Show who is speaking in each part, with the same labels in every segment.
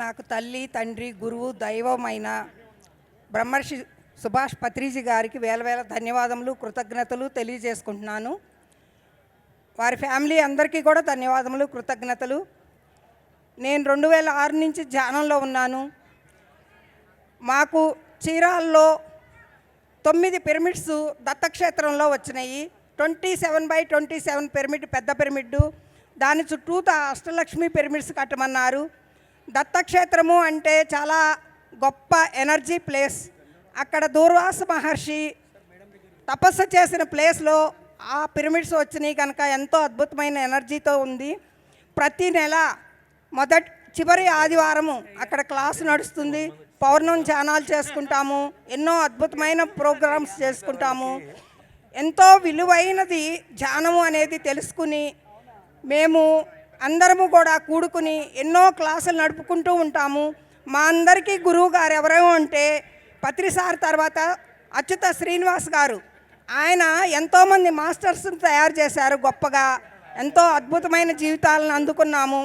Speaker 1: నాకు తల్లి తండ్రి గురువు దైవమైన బ్రహ్మర్షి సుభాష్ పత్రిజీ గారికి వేల వేల ధన్యవాదములు కృతజ్ఞతలు తెలియజేసుకుంటున్నాను. వారి ఫ్యామిలీ అందరికీ కూడా ధన్యవాదములు కృతజ్ఞతలు. నేను 2006 నుంచి ధ్యానంలో ఉన్నాను. మాకు చీరాల్లో 9 పిరమిడ్స్ దత్తక్షేత్రంలో వచ్చినాయి. 27/27 పిరమిడ్, పెద్ద పిరమిడ్డు. దాని చుట్టూత అష్టలక్ష్మి పిరమిడ్స్ కట్టమన్నారు. దత్తక్షేత్రము అంటే చాలా గొప్ప ఎనర్జీ ప్లేస్. అక్కడ దూర్వాస మహర్షి తపస్సు చేసిన ప్లేస్లో ఆ పిరమిడ్స్ వచ్చినాయి కనుక ఎంతో అద్భుతమైన ఎనర్జీతో ఉంది. ప్రతి నెల చివరి ఆదివారము అక్కడ క్లాసు నడుస్తుంది. పౌర్ణమి ధ్యానాలు చేసుకుంటాము. ఎన్నో అద్భుతమైన ప్రోగ్రామ్స్ చేసుకుంటాము. ఎంతో విలువైనది ధ్యానము అనేది తెలుసుకుని మేము అందరము కూడా కూడుకుని ఎన్నో క్లాసులు నడుపుకుంటూ ఉంటాము. మా అందరికీ గురువు గారు ఎవరేమో అంటే పత్రి సార్ తర్వాత అచ్యుత శ్రీనివాస్ గారు. ఆయన ఎంతోమంది మాస్టర్స్ని తయారు చేశారు గొప్పగా. ఎంతో అద్భుతమైన జీవితాలను అందుకున్నాము.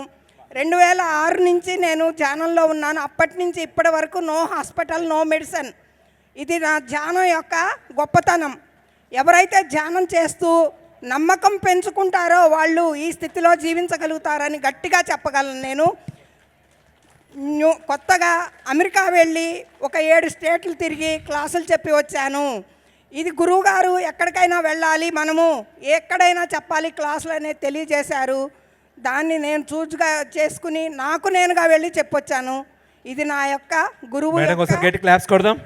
Speaker 1: 2006 నుంచి నేను ధ్యానంలో ఉన్నాను. అప్పటి నుంచి ఇప్పటి వరకు నో హాస్పిటల్, నో మెడిసిన్. ఇది నా ధ్యానం యొక్క గొప్పతనం. ఎవరైతే ధ్యానం చేస్తూ నమ్మకం పెంచుకుంటారో వాళ్ళు ఈ స్థితిలో జీవించగలుగుతారని గట్టిగా చెప్పగలను. నేను కొత్తగా అమెరికా వెళ్ళి ఒక 7 స్టేట్లు తిరిగి క్లాసులు చెప్పి వచ్చాను. ఇది గురువుగారు ఎక్కడికైనా వెళ్ళాలి, మనము ఎక్కడైనా చెప్పాలి క్లాసులు అనేది తెలియజేశారు. దాన్ని నేను చూజ్గా చేసుకుని నాకు నేనుగా వెళ్ళి చెప్పొచ్చాను. ఇది నా యొక్క గురువు.
Speaker 2: క్లాప్స్ కొడదాం.